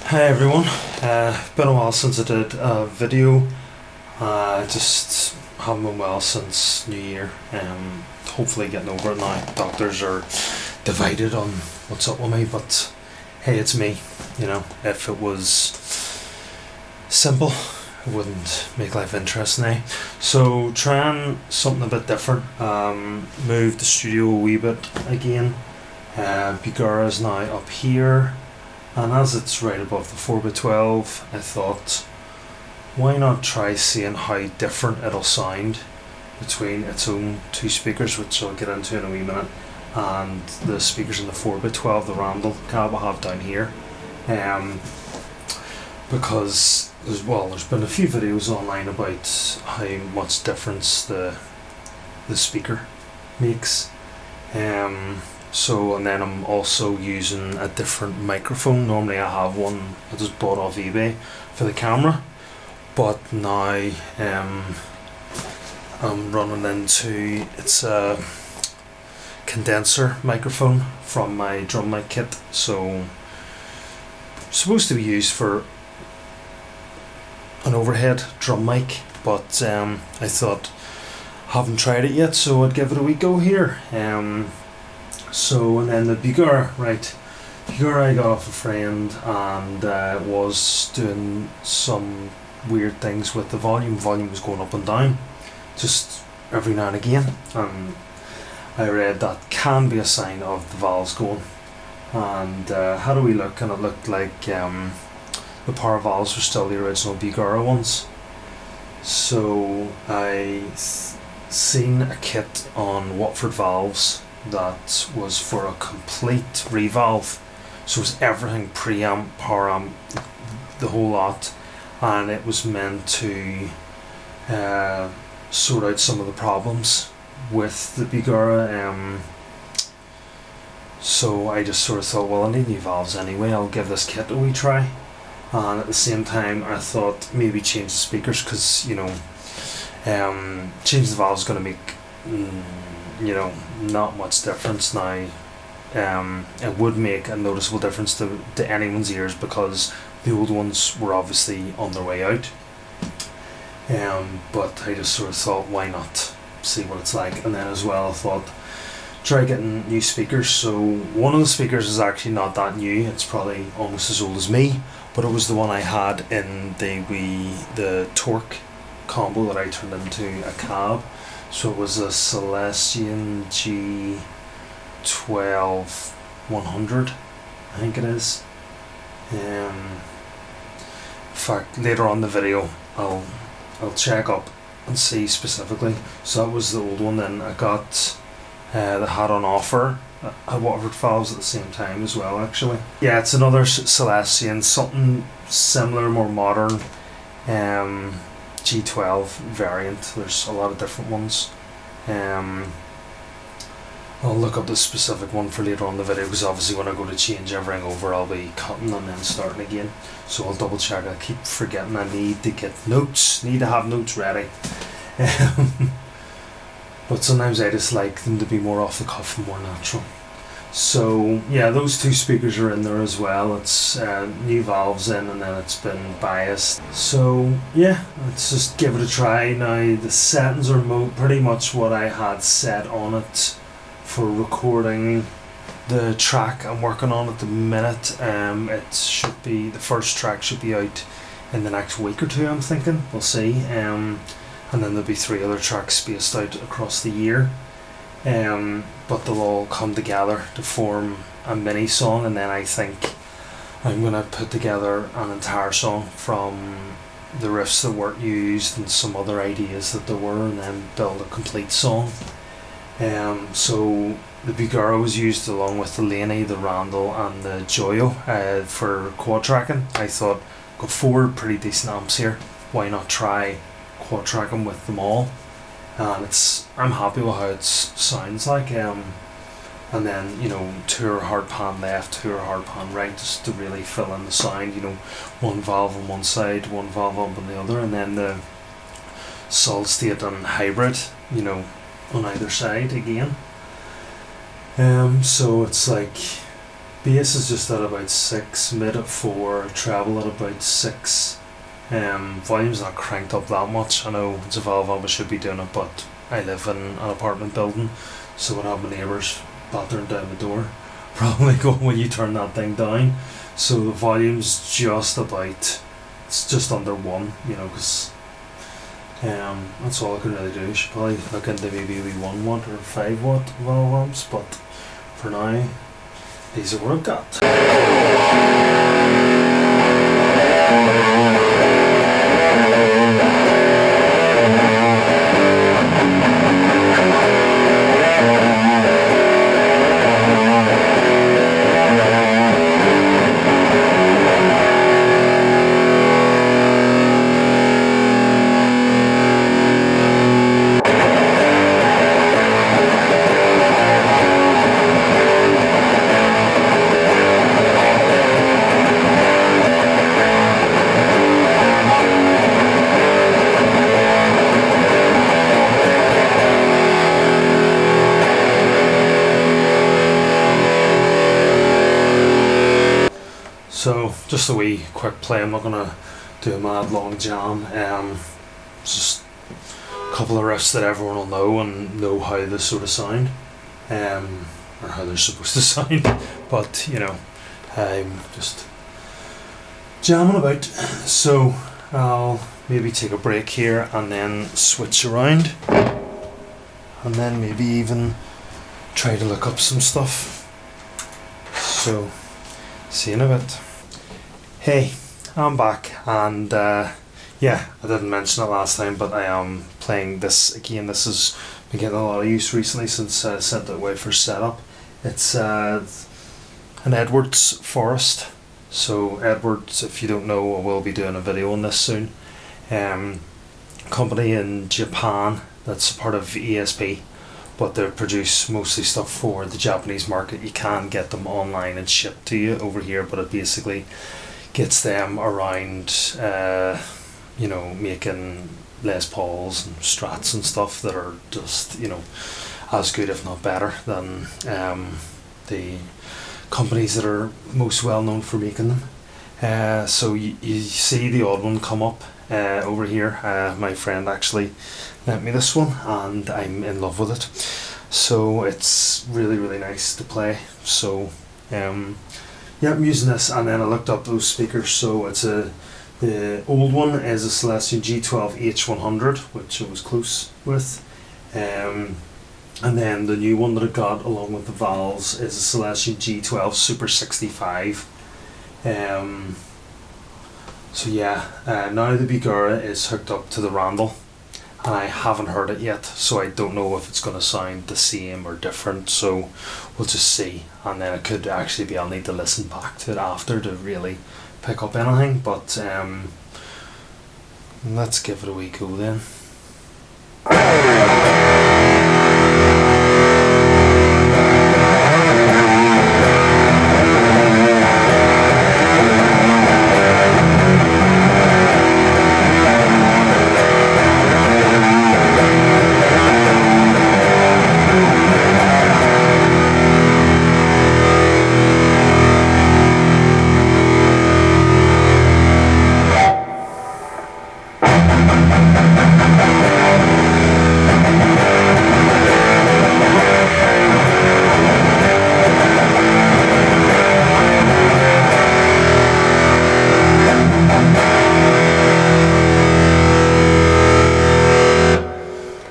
Hi everyone, been a while since I did a video. Just haven't been well since New Year. Hopefully getting over it now. Doctors are divided on what's up with me, but hey, it's me. You know, if it was simple, it wouldn't make life interesting. So trying something a bit different. Moved the studio a wee bit again. Bugera is now up here. And as it's right above the 4x12, I thought, why not try seeing how different it'll sound between its own two speakers, which I'll get into in a wee minute, and the speakers in the 4x12, the Randall cab I have down here. Because there's been a few videos online about how much difference the speaker makes. And then I'm also using a different microphone. Normally I have one I just bought off eBay for the camera, but now I'm running into, it's a condenser microphone from my drum mic kit, so supposed to be used for an overhead drum mic, but I thought, haven't tried it yet, so I'd give it a wee go here. And then the Bugera, Bugera I got off a friend, and was doing some weird things with the volume. Volume was going up and down, just every now and again, and I read that can be a sign of the valves going. And how do we look? And it looked like the power valves were still the original Bugera ones. So I seen a kit on Watford Valves that was for a complete revalve, so it was everything, preamp, power amp, the whole lot, and it was meant to sort out some of the problems with the Bugera. So I just sort of thought, well, I need new valves anyway, I'll give this kit a wee try. And at the same time I thought maybe change the speakers, because change the valves is going to make not much difference now. It would make a noticeable difference to anyone's ears, because the old ones were obviously on their way out. But I just sort of thought, why not see what it's like? And then as well I thought, try getting new speakers. So one of the speakers is actually not that new, it's probably almost as old as me, but it was the one I had in the torque combo that I turned into a cab. So it was a Celestion G12 100, I think it is. In fact, later on in the video I'll check up and see specifically. So that was the old one. Then I got the had on offer at Watford Valves at the same time as well, actually. Yeah, it's another Celestion, something similar, more modern. G12 variant. There's a lot of different ones. I'll look up the specific one for later on in the video, because obviously when I go to change everything over I'll be cutting and then starting again, so I'll double check. I keep forgetting I need to get notes, need to have notes ready. But sometimes I just like them to be more off the cuff and more natural. So yeah, those two speakers are in there as well. It's new valves in, and then it's been biased. So yeah, let's just give it a try. Now the settings are pretty much what I had set on it for recording the track I'm working on at the minute. It should be, the first track should be out in the next week or two, I'm thinking. We'll see. And then there'll be 3 other tracks spaced out across the year. But they'll all come together to form a mini song, and then I think I'm going to put together an entire song from the riffs that weren't used and some other ideas that there were, and then build a complete song. So the Bugera was used along with the Laney, the Randall and the Joyo for quad tracking. I thought, got 4 pretty decent amps here, why not try quad tracking with them all? And I'm happy with how it sounds like. And then, 2 hard pan left, 2 hard pan right, just to really fill in the sound. One valve on one side, one valve up on the other, and then the solid state and hybrid, on either side again. So it's like Bass is just at about 6, mid at 4, treble at about 6. Volume's not cranked up that much. I know it's a valve amp, I should be doing it, but I live in an apartment building, so when I have my neighbours battering down the door, probably going, will you turn that thing down? So the volume's just about, it's just under 1, you know, because that's all I can really do. I should probably look into maybe 1 watt or 5 watt valve amps, but for now, these are what I've got. So just a wee quick play, I'm not going to do a mad long jam, just a couple of riffs that everyone will know and know how they sort of sound, or how they're supposed to sound, but you know, I'm just jamming about, so I'll maybe take a break here and then switch around, and then maybe even try to look up some stuff, so see you in a bit. Hey, I'm back, and yeah, I didn't mention it last time, but I am playing this again. This has been getting a lot of use recently since I sent it away for setup. It's an Edwards Forest. So Edwards, if you don't know, I will be doing a video on this soon. Company in Japan that's a part of ESP, but they produce mostly stuff for the Japanese market. You can get them online and shipped to you over here, but it basically gets them around, you know, making Les Pauls and Strats and stuff that are just, you know, as good if not better than the companies that are most well known for making them. So you see the odd one come up over here. My friend actually lent me this one and I'm in love with it. So it's really, really nice to play. So yeah, I'm using this, and then I looked up those speakers. So it's the old one is a Celestion G12 H100, which I was close with, and then the new one that I got along with the valves is a Celestion G12 Super 65. So yeah, now the Bugera is hooked up to the Randall, and I haven't heard it yet, so I don't know if it's going to sound the same or different, so we'll just see, and then it could actually be I'll need to listen back to it after to really pick up anything, but let's give it a wee go then.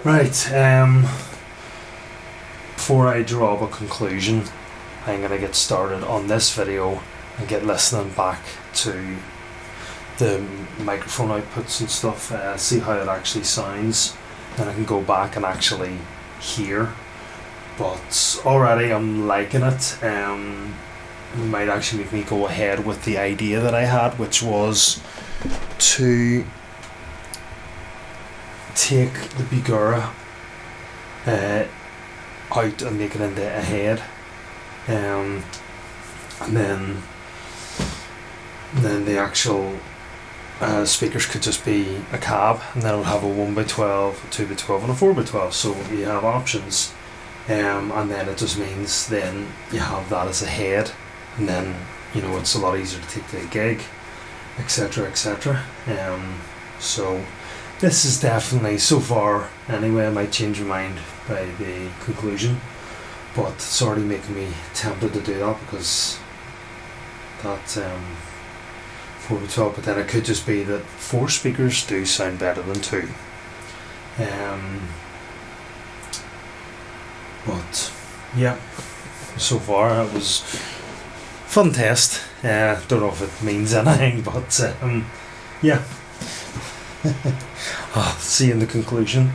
Right, before I draw up a conclusion, I'm going to get started on this video and get listening back to the microphone outputs and stuff, see how it actually sounds, then I can go back and actually hear. But already I'm liking it. It might actually make me go ahead with the idea that I had, which was to take the Bugera out and make it into a head, and then the actual speakers could just be a cab, and then it would have a 1x12, a 2x12 and a 4x12, so you have options, and then it just means then you have that as a head, and then it's a lot easier to take to a gig, etc., etc. So this is definitely, so far anyway, I might change my mind by the conclusion, but it's already making me tempted to do that, because that 4 to 12, but then it could just be that 4 speakers do sound better than 2. But yeah, so far it was fun test. Don't know if it means anything, but yeah. I'll see you in the conclusion.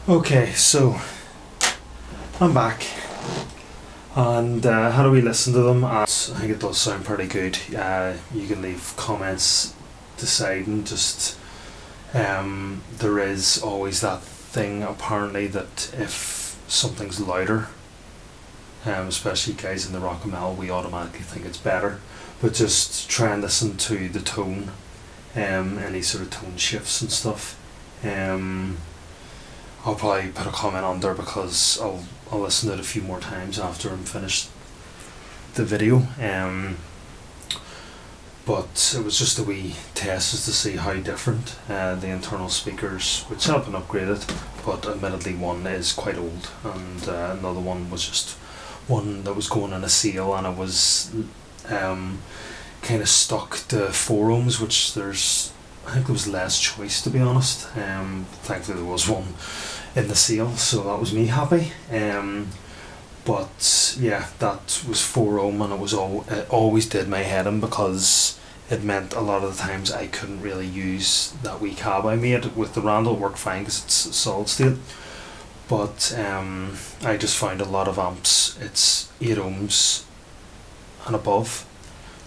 Okay, so I'm back, and how do we listen to them? I think it does sound pretty good. You can leave comments deciding. Just there is always that thing apparently that if something's louder, especially guys in the rock and metal, we automatically think it's better. But just try and listen to the tone, any sort of tone shifts and stuff. I'll probably put a comment on there, because I'll listen to it a few more times after I'm finished the video. But it was just a wee test just to see how different the internal speakers, which have been upgraded, but admittedly one is quite old, and another one was just one that was going in a sale, and it was kind of stuck to 4 ohms, which I think there was less choice, to be honest. Thankfully there was one in the sale, so that was me happy. But yeah, that was 4 ohm, and it always did my head in, because it meant a lot of the times I couldn't really use that wee cab I made with the Randall. Worked fine because it's solid state, but I just found a lot of amps it's 8 ohms and above.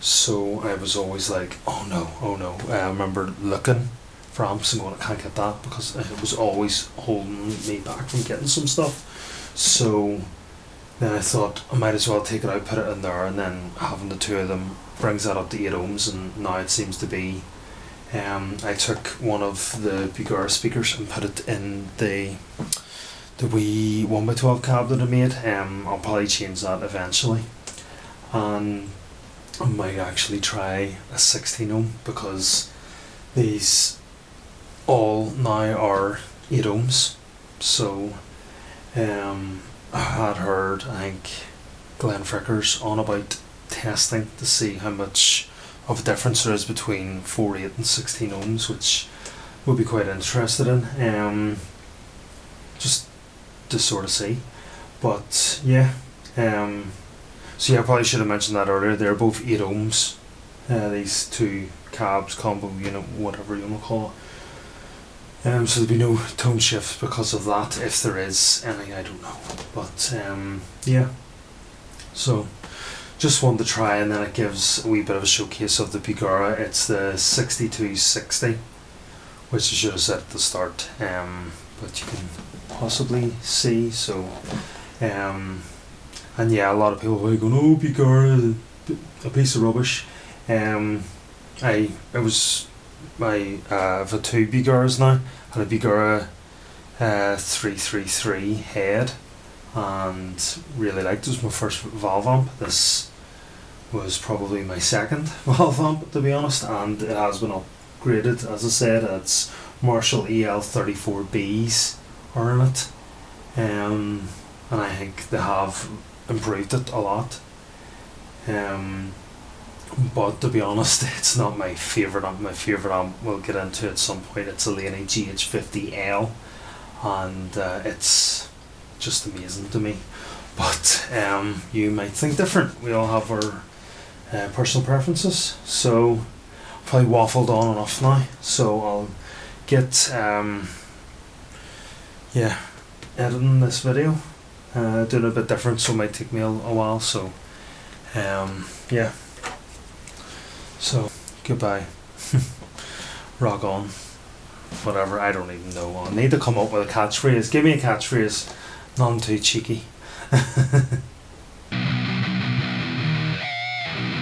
So I was always like, oh no. I remember looking for amps and going, I can't get that, because it was always holding me back from getting some stuff. So then I thought I might as well take it out, put it in there, and then having the 2 of them brings that up to 8 ohms, and now it seems to be, I took one of the Bugera speakers and put it in the wee 1x12 cab that I made. I'll probably change that eventually, and I might actually try a 16 ohm, because these all now are 8 ohms. So I had heard, I think, Glenn Fricker's on about testing to see how much of a difference there is between 4, 8 and 16 ohms, which we'll be quite interested in, just to sort of see. But yeah, so yeah, I probably should have mentioned that earlier. They're both 8 ohms, these 2 cabs, combo unit, whatever you want to call it. So there'll be no tone shift because of that, if there is any, I don't know. But yeah, so just wanted to try, and then it gives a wee bit of a showcase of the Bugera. It's the 6260, which I should have said at the start, but you can possibly see. So and yeah, a lot of people are going, oh, Bugera, a piece of rubbish. I have a 2 Bugeras now. I had a Bugera 333 head, and really liked it. It was my first valve amp. This was probably my second valve amp, to be honest, and it has been upgraded. As I said, it's Marshall EL34Bs are in it, and I think they have improved it a lot. But to be honest, it's not my favourite amp. My favourite amp we'll get into at some point. It's a Laney GH50L, and it's just amazing to me. But you might think different. We all have our personal preferences. So probably waffled on enough now. So I'll get editing this video. Doing a bit different, so it might take me a while. So yeah. So goodbye. Rock on. Whatever, I don't even know. I need to come up with a catchphrase. Give me a catchphrase. None too cheeky.